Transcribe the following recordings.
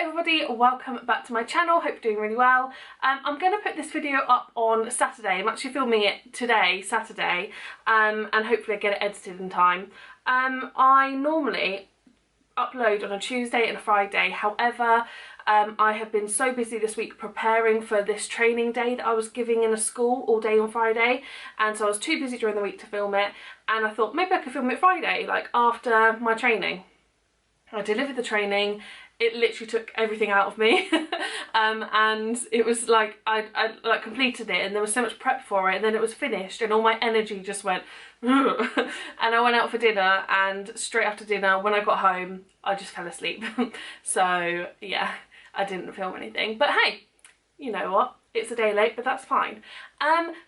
everybody, welcome back to my channel. Hope you're doing really well. I'm going to put this video up on Saturday. I'm actually filming it today, Saturday, and hopefully I get it edited in time. I normally upload on a Tuesday and a Friday, however I have been so busy this week preparing for this training day that I was giving in a school all day on Friday, and so I was too busy during the week to film it, and I thought maybe I could film it Friday, like after my training. I delivered the training. It literally took everything out of me and it was like I like completed it, and there was so much prep for it, and then it was finished and all my energy just went and I went out for dinner, and straight after dinner when I got home I just fell asleep. So yeah, I didn't film anything, but hey, you know what, it's a day late, but that's fine.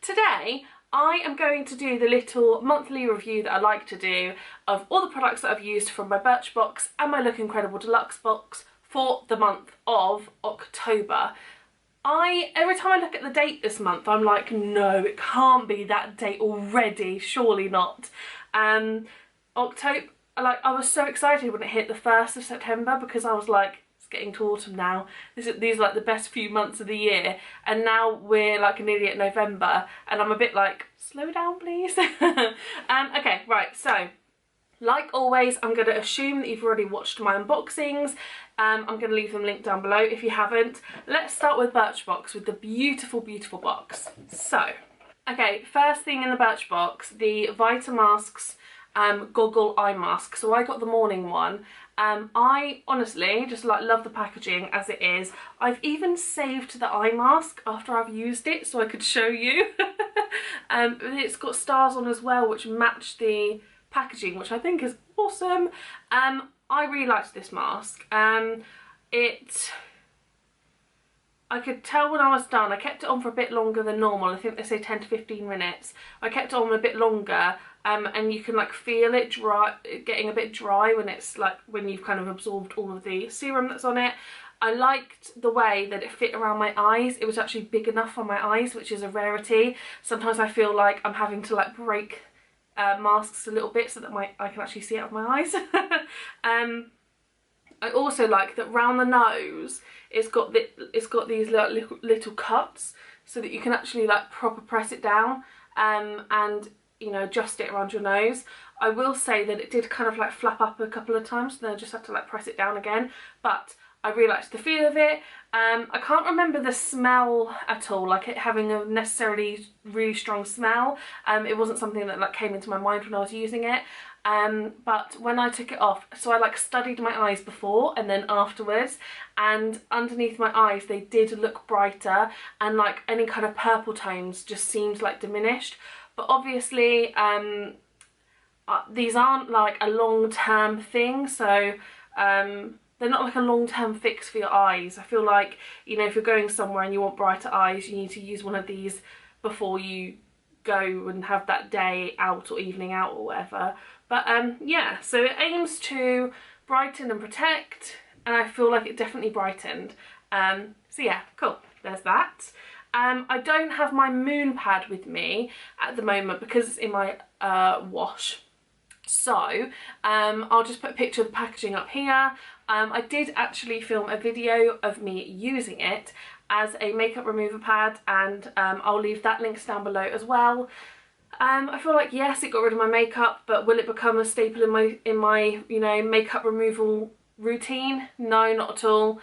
Today I am going to do the little monthly review that I like to do of all the products that I've used from my Birchbox and my Look Incredible Deluxe box for the month of October. Every time I look at the date this month, I'm like, no, it can't be that date already, surely not. October, like, I was so excited when it hit the 1st of September because I was like, getting to autumn now. These are like the best few months of the year, and now we're like nearly at November and I'm a bit like, slow down please. Okay, right, so like always I'm going to assume that you've already watched my unboxings. I'm going to leave them linked down below if you haven't. Let's start with Birchbox, with the beautiful box. So okay, first thing in the Birchbox, the Vitamasks goggle eye mask. So I got the morning one. I honestly just like love the packaging as it is. I've even saved the eye mask after I've used it so I could show you. It's got stars on as well which match the packaging, which I think is awesome. I really liked this mask. I could tell when I was done. I kept it on for a bit longer than normal. I think they say 10 to 15 minutes. I kept it on a bit longer, and you can like feel it dry, getting a bit dry when it's like when you've kind of absorbed all of the serum that's on it. I liked the way that it fit around my eyes. It was actually big enough on my eyes, which is a rarity. Sometimes I feel like I'm having to like break masks a little bit so that I can actually see out of my eyes. I also like that round the nose it's got these little cuts so that you can actually like proper press it down and you know, adjust it around your nose. I will say that it did kind of like flap up a couple of times, and then I just had to like press it down again, but I really liked the feel of it. I can't remember the smell at all, like it having a necessarily really strong smell. It wasn't something that like came into my mind when I was using it. But when I took it off, so I like studied my eyes before and then afterwards, and underneath my eyes they did look brighter, and like any kind of purple tones just seemed like diminished. But obviously these aren't like a long-term thing, so they're not like a long-term fix for your eyes. I feel like, you know, if you're going somewhere and you want brighter eyes, you need to use one of these before you go and have that day out or evening out or whatever. But yeah, so it aims to brighten and protect, and I feel like it definitely brightened. So yeah, cool, there's that. I don't have my moon pad with me at the moment because it's in my wash. So I'll just put a picture of the packaging up here. I did actually film a video of me using it as a makeup remover pad, and I'll leave that links down below as well. I feel like, yes, it got rid of my makeup, but will it become a staple in my you know, makeup removal routine? No, not at all.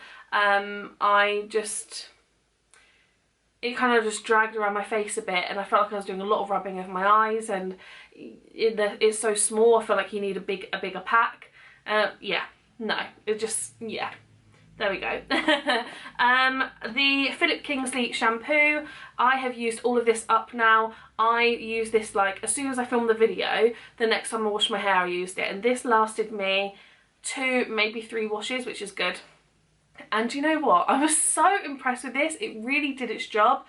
It kind of just dragged around my face a bit, and I felt like I was doing a lot of rubbing over my eyes, and it's so small, I feel like you need a bigger pack. Yeah, no, it just, yeah. There we go. The Philip Kingsley shampoo, I have used all of this up now. I used this like as soon as I filmed the video. The next time I washed my hair I used it, and this lasted me 2, maybe 3 washes, which is good. And you know what, I was so impressed with this. It really did its job.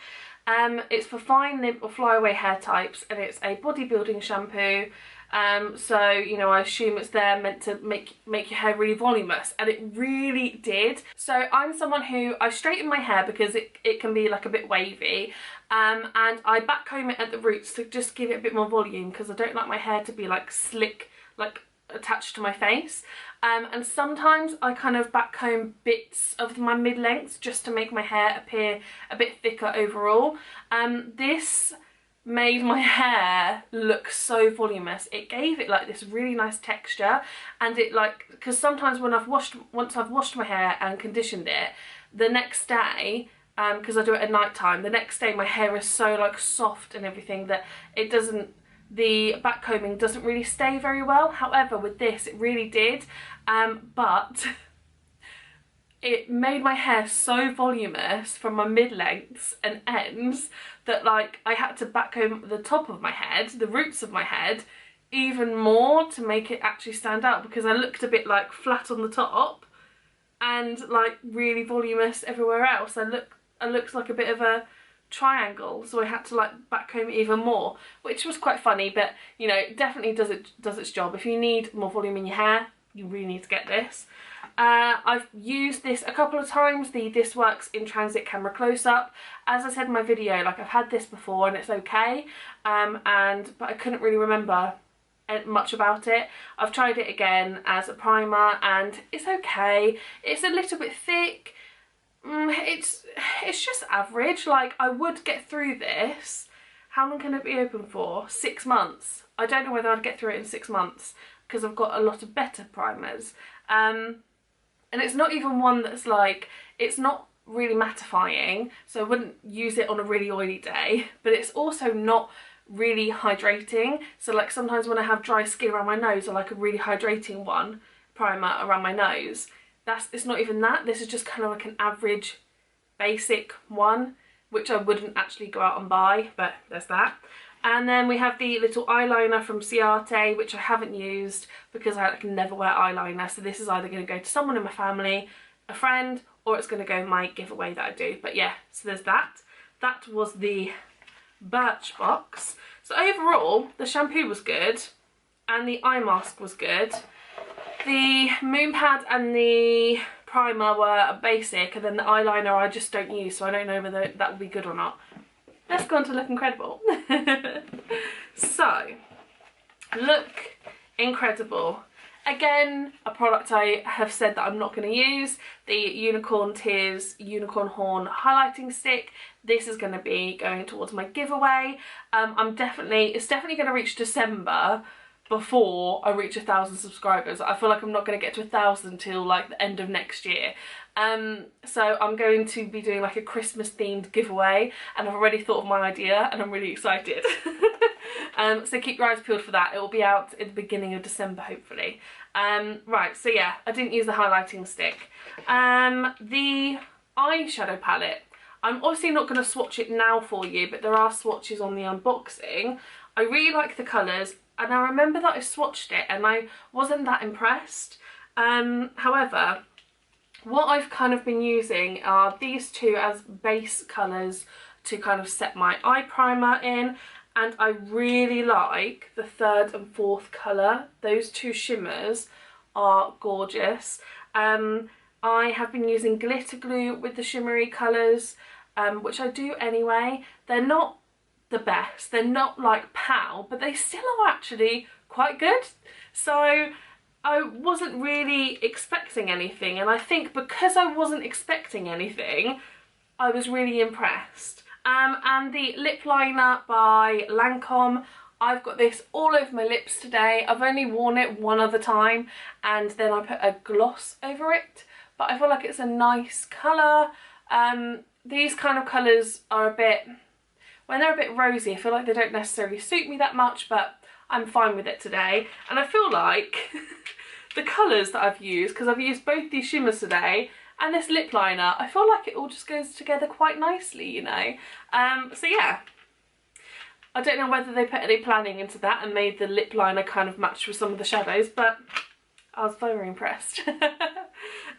It's for fine nib or flyaway hair types, and it's a bodybuilding shampoo. So, you know, I assume it's there meant to make your hair really voluminous, and it really did. So I'm someone who, I straighten my hair because it can be like a bit wavy, and I back comb it at the roots to just give it a bit more volume, because I don't like my hair to be like slick, like attached to my face. And sometimes I kind of backcomb bits of my mid-lengths just to make my hair appear a bit thicker overall. This made my hair look so voluminous. It gave it like this really nice texture, and it like, because sometimes when once I've washed my hair and conditioned it, the next day, because I do it at night time, the next day my hair is so like soft and everything that it doesn't, the backcombing doesn't really stay very well. However, with this it really did, but it made my hair so voluminous from my mid-lengths and ends that like I had to backcomb the top of my head, the roots of my head, even more to make it actually stand out, because I looked a bit like flat on the top and like really voluminous everywhere else. I looked like a bit of a triangle, so I had to like backcomb it even more, which was quite funny, but you know, it definitely does its job. If you need more volume in your hair, you really need to get this. I've used this a couple of times, the This Works in Transit Camera Close-Up. As I said in my video, like I've had this before and it's okay, but I couldn't really remember much about it. I've tried it again as a primer and it's okay. It's a little bit thick. It's just average. Like, I would get through this. How long can it be open for? 6 months. I don't know whether I'd get through it in 6 months because I've got a lot of better primers. And it's not even one that's like, it's not really mattifying, so I wouldn't use it on a really oily day, but it's also not really hydrating. So like sometimes when I have dry skin around my nose, I like a really hydrating primer around my nose. It's not even that. This is just kind of like an average basic one, which I wouldn't actually go out and buy, but there's that. And then we have the little eyeliner from Ciate, which I haven't used because I can never wear eyeliner. So this is either going to go to someone in my family, a friend, or it's going to go in my giveaway that I do. But yeah, so there's that. That was the Birchbox. So overall, the shampoo was good and the eye mask was good. The moon pad and the primer were basic, and then the eyeliner I just don't use, so I don't know whether that will be good or not. Let's go on to Look Incredible. So, Look Incredible. Again, a product I have said that I'm not going to use. The Unicorn Tears Unicorn Horn Highlighting Stick. This is going to be going towards my giveaway. It's definitely going to reach December before I reach 1,000 subscribers. I feel like I'm not going to get to 1,000 till like the end of next year. So I'm going to be doing like a Christmas themed giveaway, and I've already thought of my idea and I'm really excited. So keep your eyes peeled for that. It will be out in the beginning of December hopefully. Right, so yeah, I didn't use the highlighting stick. The eyeshadow palette, I'm obviously not going to swatch it now for you, but there are swatches on the unboxing. I really like the colours, and I remember that I swatched it and I wasn't that impressed. However, what I've kind of been using are these two as base colours to kind of set my eye primer in, and I really like the third and fourth colour. Those two shimmers are gorgeous. I have been using glitter glue with the shimmery colours, which I do anyway. They're not the best, they're not like pow, but they still are actually quite good. So I wasn't really expecting anything, and I think because I wasn't expecting anything, I was really impressed. And the lip liner by Lancome, I've got this all over my lips today. I've only worn it one other time and then I put a gloss over it, but I feel like it's a nice colour. These kind of colours are a bit, when they're a bit rosy, I feel like they don't necessarily suit me that much, but I'm fine with it today. And I feel like the colours that I've used, because I've used both these shimmers today and this lip liner, I feel like it all just goes together quite nicely, you know. So yeah, I don't know whether they put any planning into that and made the lip liner kind of match with some of the shadows, but I was very impressed.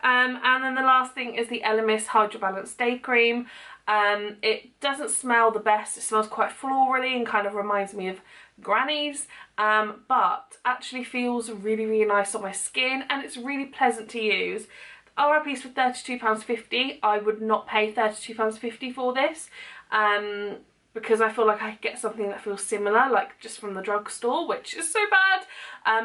And then the last thing is the Elemis Hydro Balance Day Cream. It doesn't smell the best, it smells quite florally and kind of reminds me of grannies, but actually feels really, really nice on my skin, and it's really pleasant to use. RRP's for £32.50. I would not pay £32.50 for this. because I feel like I could get something that feels similar, like just from the drugstore, which is so bad.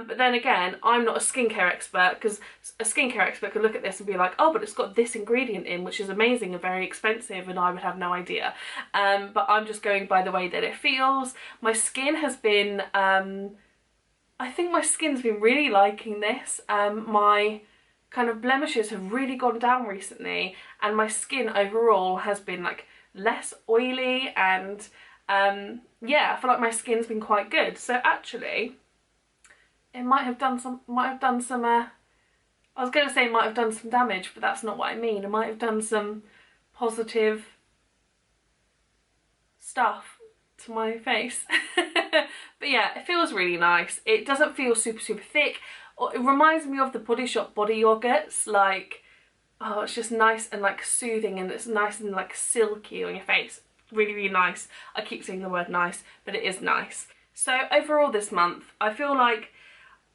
But then again, I'm not a skincare expert, because a skincare expert could look at this and be like, oh, but it's got this ingredient in, which is amazing and very expensive, and I would have no idea. But I'm just going by the way that it feels. My skin has been, I think my skin's been really liking this. My kind of blemishes have really gone down recently, and my skin overall has been like less oily, and yeah, I feel like my skin's been quite good. So actually it might have done some I was going to say might have done some damage, but that's not what I mean. It might have done some positive stuff to my face. But yeah, it feels really nice. It doesn't feel super thick. It reminds me of the Body Shop body yogurts, like, oh, it's just nice and like soothing, and it's nice and like silky on your face. Really nice. I keep saying the word nice, but it is nice. So overall this month, I feel like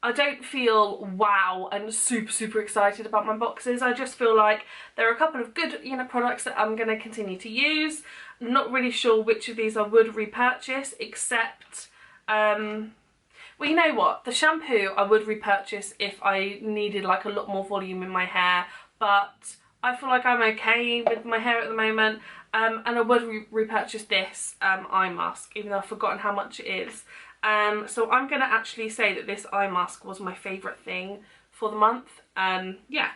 I don't feel wow and super excited about my boxes. I just feel like there are a couple of good, you know, products that I'm going to continue to use. I'm not really sure which of these I would repurchase, except well, you know what, the shampoo I would repurchase if I needed like a lot more volume in my hair, but I feel like I'm okay with my hair at the moment. And I would repurchase this eye mask, even though I've forgotten how much it is. So I'm going to actually say that this eye mask was my favourite thing for the month. Yeah,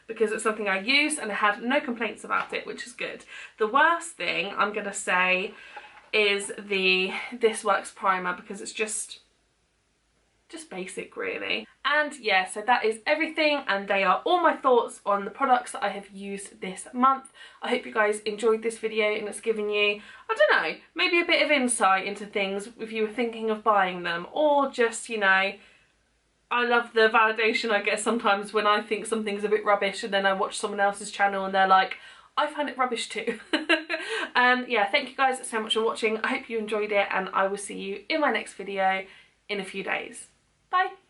because it's something I used and I had no complaints about it, which is good. The worst thing I'm going to say is the This Works primer, because it's just basic really. And yeah, so that is everything, and they are all my thoughts on the products that I have used this month. I hope you guys enjoyed this video and it's given you, I don't know, maybe a bit of insight into things if you were thinking of buying them, or just, you know, I love the validation I get sometimes when I think something's a bit rubbish and then I watch someone else's channel and they're like, I find it rubbish too. Yeah, thank you guys so much for watching. I hope you enjoyed it, and I will see you in my next video in a few days. Bye!